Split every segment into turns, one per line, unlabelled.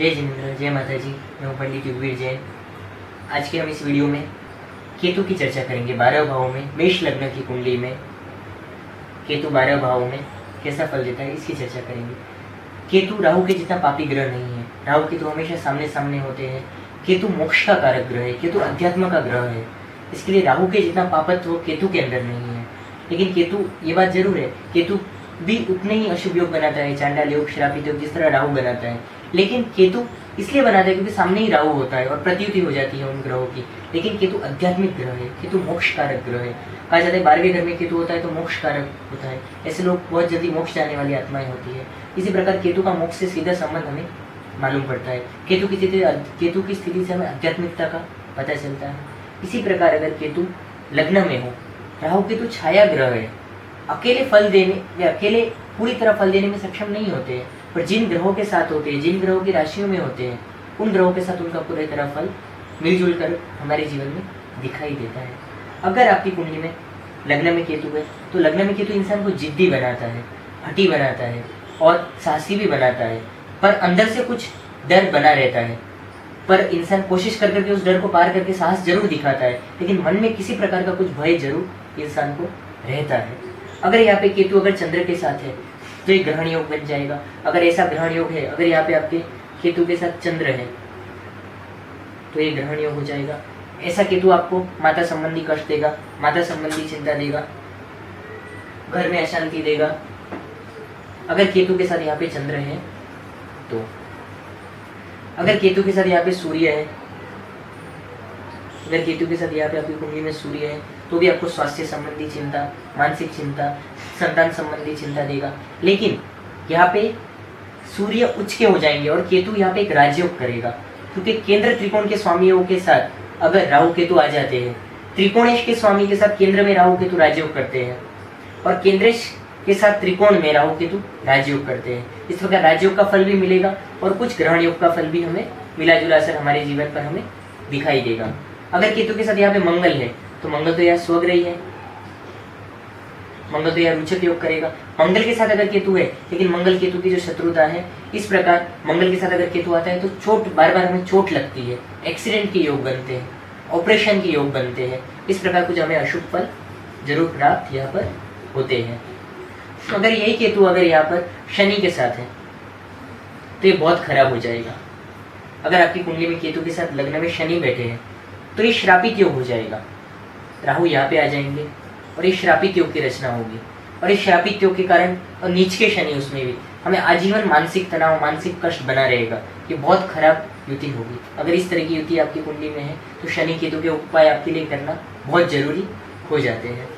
जय जिनेन्द्र, जय माता जी। मैं हूँ पंडित युगवीर जैन। आज के हम इस वीडियो में केतु की चर्चा करेंगे। 12 भावों में मेष लग्न की कुंडली में केतु 12 भावों में कैसा फल देता है, इसकी चर्चा करेंगे। केतु राहु के जितना पापी ग्रह नहीं है। राहु केतु हमेशा सामने सामने होते हैं। केतु मोक्ष का कारक ग्रह है, केतु अध्यात्म का ग्रह है। इसके लिए राहु के जितना पापत्व केतु के अंदर नहीं है। लेकिन केतु, ये बात जरूर है, केतु भी उतने ही अशुभ योग बनाता है, चांडाल योग, श्रापित योग, जिस तरह राहु बनाता है। लेकिन केतु इसलिए बनाता है क्योंकि सामने ही राहु होता है और प्रत्युति हो जाती है उन ग्रहों की। लेकिन केतु आध्यात्मिक ग्रह है, केतु मोक्ष कारक ग्रह है। कहा जाता है 12वें घर में केतु होता है तो मोक्ष कारक होता है। ऐसे लोग बहुत जल्दी मोक्ष जाने वाली आत्माएं होती है। इसी प्रकार केतु का मोक्ष से सीधा संबंध हमें मालूम पड़ता है। केतु की स्थिति से हमें आध्यात्मिकता का पता चलता है। इसी प्रकार अगर केतु लग्न में हो, राहु केतु छाया ग्रह है, अकेले फल देने या अकेले पूरी तरह फल देने में सक्षम नहीं होते हैं, पर जिन ग्रहों के साथ होते हैं, जिन ग्रहों की राशियों में होते हैं, उन ग्रहों के साथ उनका पूरी तरह फल मिलजुल कर हमारे जीवन में दिखाई देता है। अगर आपकी कुंडली में लग्न में केतु है तो लग्न में केतु इंसान को जिद्दी बनाता है, हठी बनाता है और साहसी भी बनाता है, पर अंदर से कुछ डर बना रहता है। पर इंसान कोशिश कर करके उस डर को पार करके साहस जरूर दिखाता है, लेकिन मन में किसी प्रकार का कुछ भय जरूर इंसान को रहता है। अगर यहाँ पे केतु अगर चंद्र के साथ है तो एक ग्रहण योग बन जाएगा। अगर ऐसा ग्रहण योग है, अगर यहाँ पे आपके केतु के साथ चंद्र है तो ये ग्रहण योग हो जाएगा। ऐसा केतु आपको माता संबंधी कष्ट देगा, माता संबंधी चिंता देगा, घर में अशांति देगा। अगर केतु के साथ यहाँ पे चंद्र है तो, अगर केतु के साथ यहाँ पे सूर्य है, अगर केतु के साथ यहाँ पे आपकी कुंडली में सूर्य है तो भी आपको स्वास्थ्य संबंधी चिंता, मानसिक चिंता, संतान संबंधी चिंता देगा। लेकिन यहाँ पे सूर्य उच्च के हो जाएंगे और केतु यहाँ पे एक राजयोग करेगा, क्योंकि केंद्र त्रिकोण के स्वामियों के साथ अगर राहु केतु आ जाते हैं, त्रिकोणेश के स्वामी के साथ केंद्र में राहु केतु राजयोग करते हैं और केंद्रेश के साथ त्रिकोण में राहु केतु राजयोग करते हैं। इस प्रकार राजयोग का फल भी मिलेगा और कुछ ग्रहण योग का फल भी हमें मिला जुला असर हमारे जीवन पर हमें दिखाई देगा। अगर केतु के साथ यहाँ पे मंगल है तो मंगल तो यहाँ स्वग्रही है, मंगल तो यहाँ रुचक योग करेगा। मंगल के साथ अगर केतु है, लेकिन मंगल केतु की जो शत्रुता है, इस प्रकार मंगल के साथ अगर केतु आता है तो चोट, बार बार हमें चोट लगती है, एक्सीडेंट के योग बनते हैं, ऑपरेशन के योग बनते हैं। इस प्रकार कुछ हमें अशुभ फल जरूर प्राप्त यहाँ पर होते हैं। अगर यही केतु अगर यहाँ पर शनि के साथ है तो ये बहुत खराब हो जाएगा। अगर आपकी कुंडली में केतु के साथ लग्न में शनि बैठे हैं तो ये श्रापित योग हो जाएगा। राहु यहाँ पे आ जाएंगे और ये श्रापित योग की रचना होगी और इस श्रापित योग के कारण और नीच के शनि उसमें भी हमें आजीवन मानसिक तनाव, मानसिक कष्ट बना रहेगा। ये बहुत खराब युति होगी। अगर इस तरह की युति आपकी कुंडली में है तो शनि केतु के उपाय आपके लिए करना बहुत जरूरी हो जाते हैं।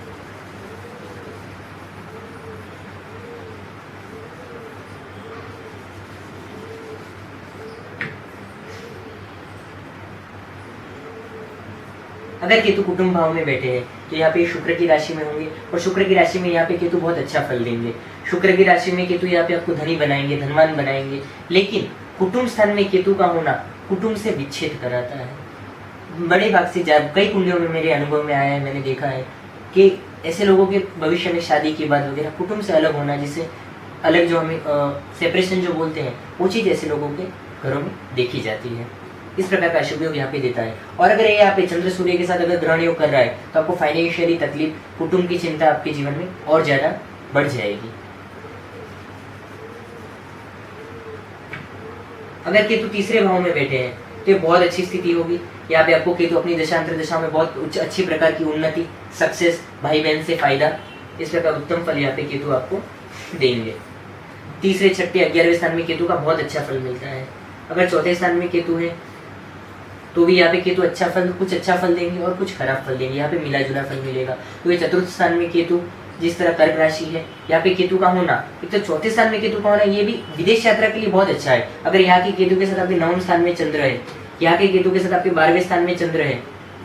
अगर केतु कुटुंब भाव में बैठे हैं तो यहाँ पे शुक्र की राशि में होंगे और शुक्र की राशि में यहाँ पे केतु बहुत अच्छा फल देंगे। शुक्र की राशि में केतु यहाँ पे आपको धनी बनाएंगे, धनवान बनाएंगे। लेकिन कुटुंब स्थान में केतु का होना कुटुंब से विच्छेद कराता है। बड़े भाग से कई कुंडलियों में मेरे अनुभव में आया है, मैंने देखा है कि ऐसे लोगों के भविष्य में शादी के बाद वगैरह कुटुंब से अलग होना, जिससे अलग जो हमें सेपरेशन जो बोलते हैं, वो चीज़ ऐसे लोगों के घरों में देखी जाती है। इस प्रकार का शुभ योग यहाँ पे देता है। और अगर ये यहाँ पे चंद्र सूर्य के साथ अगर ग्रहण योग कर रहा है तो आपको फाइनेंशियली तकलीफ, कुटुंब की चिंता आपके जीवन में और ज्यादा बढ़ जाएगी। अगर केतु तीसरे भाव में बैठे हैं तो ये बहुत अच्छी स्थिति होगी। यहाँ पे आपको केतु अपनी दशांतर दशा में बहुत अच्छी प्रकार की उन्नति, सक्सेस, भाई बहन से फायदा, इस प्रकार उत्तम फल यहाँ पे केतु आपको देंगे। तीसरे, छठे, 11वें स्थान में केतु का बहुत अच्छा फल मिलता है। अगर चौथे स्थान में केतु है तो भी यहाँ पे केतु अच्छा फल, कुछ अच्छा फल देंगे और कुछ खराब फल देंगे। यहाँ पे मिला जुला फल मिलेगा। तो ये चतुर्थ स्थान में केतु, जिस तरह कर्क राशि है, यहाँ पे केतु का होना, एक तो चौथे स्थान में केतु का होना, ये भी विदेश यात्रा के लिए बहुत अच्छा है। अगर यहाँ के केतु के साथ आपके 9वें स्थान में चंद्र है, यहाँ के केतु के साथ आपके 12वें स्थान में चंद्र है,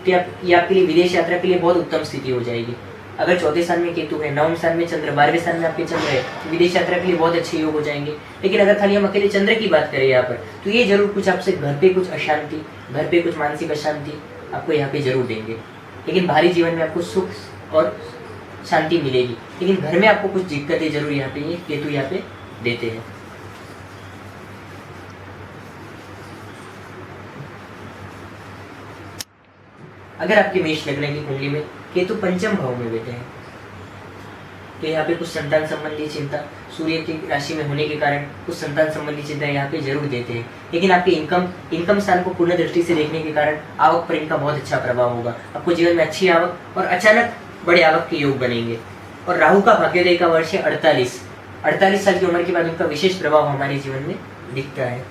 तो ये आपके लिए विदेश यात्रा के लिए बहुत उत्तम स्थिति हो जाएगी। अगर चौथे स्थान में केतु है, 9वें स्थान में चंद्र, 12वें स्थान में आपके चंद्र है, तो विदेश यात्रा के लिए बहुत अच्छे योग हो जाएंगे। लेकिन अगर खाली हम अकेले चंद्र की बात करें यहाँ पर, तो ये जरूर कुछ आपसे घर पे कुछ अशांति, घर पे कुछ मानसिक अशांति आपको यहाँ पे जरूर देंगे। लेकिन बाहरी जीवन में आपको सुख और शांति मिलेगी, लेकिन घर में आपको कुछ दिक्कतें जरूर यहाँ पे ये केतु यहाँ पे देते हैं। अगर आपके मेष लग्न की कुंडली में केतु पंचम भाव में बैठे हैं तो यहाँ पे कुछ संतान संबंधी चिंता सूर्य की राशि में होने के कारण कुछ संतान संबंधी चिंता यहाँ पे जरूर देते हैं, लेकिन आपके इनकम स्थान को पूर्ण दृष्टि से देखने के कारण आवक पर इनका बहुत अच्छा प्रभाव होगा। आपको जीवन में अच्छी आवक और अचानक बड़े आवक के योग बनेंगे। और राहु का भाग्योदय का वर्ष है 48 साल की उम्र के बाद उनका विशेष प्रभाव हमारे जीवन में दिखता है।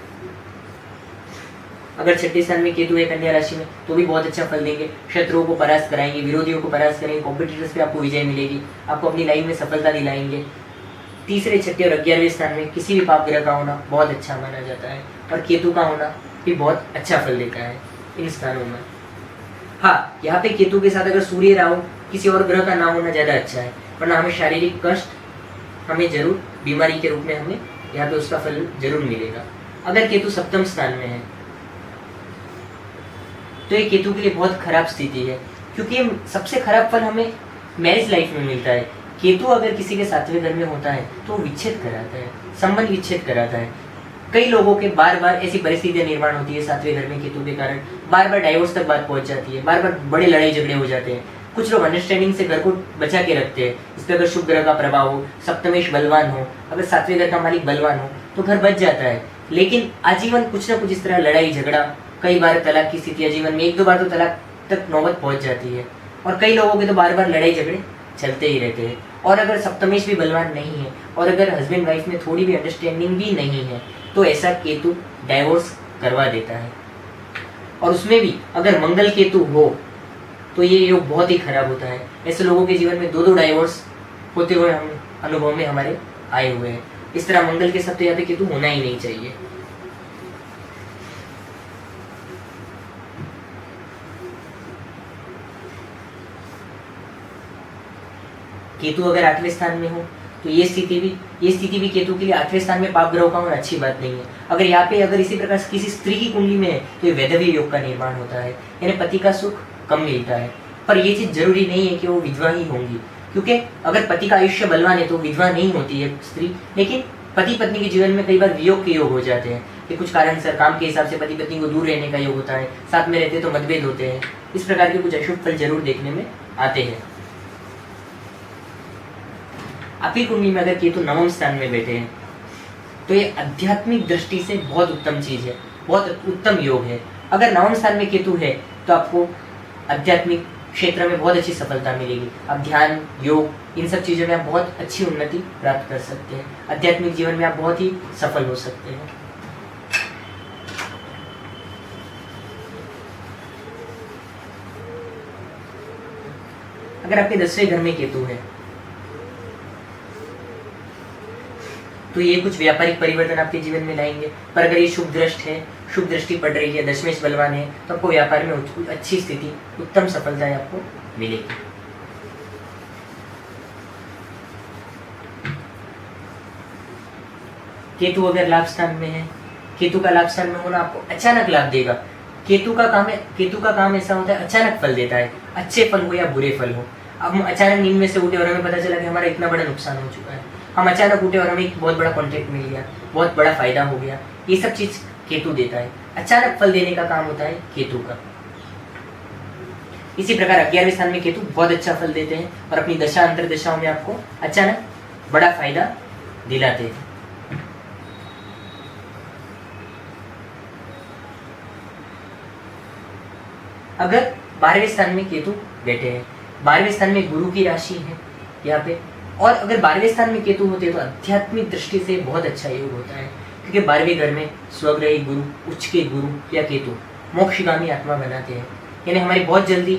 अगर छठे स्थान में केतु है कन्या राशि में तो भी बहुत अच्छा फल देंगे, शत्रुओं को परास्त कराएंगे, विरोधियों को परास्त करेंगे, कॉम्पिटिटर्स पे आपको विजय मिलेगी, आपको अपनी लाइफ में सफलता दिलाएंगे। तीसरे, छठे और 11वें स्थान में किसी भी पाप ग्रह का होना बहुत अच्छा माना जाता है और केतु का होना भी बहुत अच्छा फल देता है इन स्थानों में। हाँ, यहाँ पे केतु के साथ अगर सूर्य राहु किसी और ग्रह का ना होना ज्यादा अच्छा है, वरना हमें शारीरिक कष्ट हमें जरूर बीमारी के रूप में हमें यहाँ पे उसका फल जरूर मिलेगा। अगर केतु सप्तम स्थान में है तो ये केतु के लिए बहुत खराब स्थिति है, क्योंकि सबसे खराब फल हमें मैरिज लाइफ में मिलता है। केतु अगर किसी के सातवें घर में होता है तो विच्छेद कराता है, संबंध विच्छेद कराता है। कई लोगों के बार बार ऐसी परिस्थितियां निर्माण होती है सातवें घर में केतु के कारण, बार बार डाइवोर्स तक बात पहुंच जाती है, बार बार बड़े लड़ाई झगड़े हो जाते हैं। कुछ लोग अंडरस्टैंडिंग से घर को बचा के रखते हैं। इस पर अगर शुभ ग्रह का प्रभाव हो, सप्तमेश बलवान हो, अगर सातवें घर का मालिक बलवान हो तो घर बच जाता है। लेकिन आजीवन कुछ ना कुछ इस तरह लड़ाई झगड़ा, कई बार तलाक की स्थिति, जीवन में 1-2 बार तो तलाक तक नौबत पहुंच जाती है और कई लोगों के तो बार बार लड़ाई झगड़े चलते ही रहते हैं। और अगर सप्तमेश भी बलवान नहीं है और अगर हस्बैंड वाइफ में थोड़ी भी अंडरस्टैंडिंग भी नहीं है तो ऐसा केतु डाइवोर्स करवा देता है। और उसमें भी अगर मंगल केतु हो तो ये योग बहुत ही खराब होता है। ऐसे लोगों के जीवन में 2-2 डाइवोर्स होते हुए हम अनुभव में हमारे आए हुए हैं। इस तरह मंगल के साथ तो यहाँ पे केतु होना ही नहीं चाहिए। केतु अगर 8वें स्थान में हो तो ये स्थिति भी केतु के लिए 8वें स्थान में पाप ग्रह का होना अच्छी बात नहीं है। अगर यहाँ पे अगर इसी प्रकार किसी स्त्री की कुंडली में है तो ये वैधव्य योग का निर्माण होता है, यानी पति का सुख कम मिलता है। पर ये चीज जरूरी नहीं है कि वो विधवा ही होंगी, क्योंकि अगर पति का आयुष्य बलवान है तो विधवा नहीं होती है स्त्री, लेकिन पति पत्नी के जीवन में कई बार वियोग के योग हो जाते हैं कि कुछ कारण सर काम के हिसाब से पति पत्नी को दूर रहने का योग होता है, साथ में रहते तो मतभेद होते हैं। इस प्रकार के कुछ अशुभ फल जरूर देखने में आते हैं। आपकी कुंडली में अगर केतु 9वें स्थान में बैठे हैं तो ये आध्यात्मिक दृष्टि से बहुत उत्तम चीज है, बहुत उत्तम योग है। अगर 9वें स्थान में केतु है तो आपको आध्यात्मिक क्षेत्र में बहुत अच्छी सफलता मिलेगी। आप ध्यान, योग, इन सब चीजों में आप बहुत अच्छी उन्नति प्राप्त कर सकते हैं। आध्यात्मिक जीवन में आप बहुत ही सफल हो सकते हैं। अगर आपके 10वें घर में केतु है तो ये कुछ व्यापारिक परिवर्तन आपके जीवन में लाएंगे। पर अगर ये शुभ दृष्टि पड़ रही है, दशमेश बलवान है, तो आपको व्यापार में अच्छी स्थिति, उत्तम सफलताएं आपको मिलेगी। केतु अगर लाभ स्थान में है, केतु का लाभ स्थान में होना आपको अचानक लाभ देगा। केतु का काम ऐसा होता है, अचानक फल देता है, अच्छे फल हो या बुरे फल हो। अब हम अचानक नींद में से उठे और हमें पता चला कि हमारा इतना बड़ा नुकसान हो चुका है, हम अचानक उठे और हमें एक बहुत बड़ा कॉन्ट्रैक्ट मिल गया, बहुत बड़ा फायदा हो गया, ये सब चीज केतु देता है। अचानक फल देने का काम होता है केतु का। इसी प्रकार 11वें स्थान में केतु बहुत अच्छा फल देते हैं और अपनी दशा अंतर दशाओं में आपको अचानक बड़ा फायदा दिलाते हैं। अगर 12वें स्थान में केतु बैठे हैं, 12वें स्थान में गुरु की राशि है यहाँ पे, और अगर 12वें स्थान में केतु होते हैं तो आध्यात्मिक दृष्टि से बहुत अच्छा योग होता है, क्योंकि 12वें घर में स्वग्रही गुरु, उच्च के गुरु या केतु मोक्षगामी आत्मा बनाते हैं। यानी हमारी बहुत जल्दी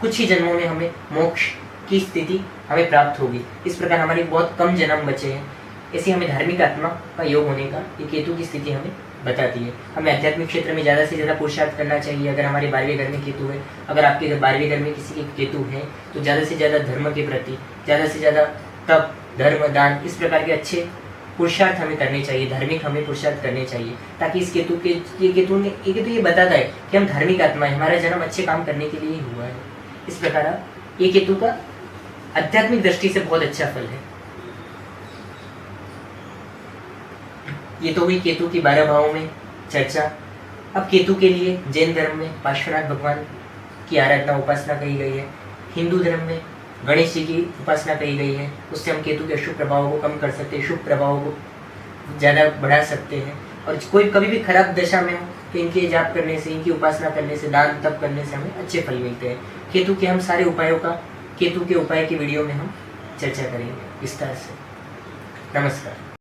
कुछ ही जन्मों में हमें मोक्ष की स्थिति हमें प्राप्त होगी। इस प्रकार हमारे बहुत कम जन्म बचे हैं, ऐसी हमें धार्मिक आत्मा का योग होने का ये केतु की स्थिति हमें बताती है। हमें आध्यात्मिक क्षेत्र में ज़्यादा से ज़्यादा पुरुषार्थ करना चाहिए। अगर हमारे 12वें घर में केतु है, अगर आपके 12वें घर में किसी के केतु है तो ज़्यादा से ज़्यादा धर्म के प्रति, ज़्यादा से ज़्यादा तप, धर्म, दान, इस प्रकार के अच्छे पुरुषार्थ हमें करने चाहिए, धार्मिक हमें पुरुषार्थ करने चाहिए, ताकि इस केतु ये बताता है कि हम धार्मिक आत्मा है, हमारा जन्म अच्छे काम करने के लिए ही हुआ है। इस प्रकार ये केतु का आध्यात्मिक दृष्टि से बहुत अच्छा फल है। ये तो हुई केतु की 12 भावों में चर्चा। अब केतु के लिए जैन धर्म में पार्श्वनाथ भगवान की आराधना उपासना कही गई है। हिंदू धर्म में गणेश जी की उपासना कही गई है, उससे हम केतु के अशुभ प्रभावों को कम कर सकते हैं, शुभ प्रभावों को ज़्यादा बढ़ा सकते हैं। और कोई कभी भी खराब दशा में हो तो इनके जाप करने से, इनकी उपासना करने से, दान तप करने से हमें अच्छे फल मिलते हैं। केतु के हम सारे उपायों का, केतु के उपाय की वीडियो में हम चर्चा करेंगे विस्तार से। नमस्कार।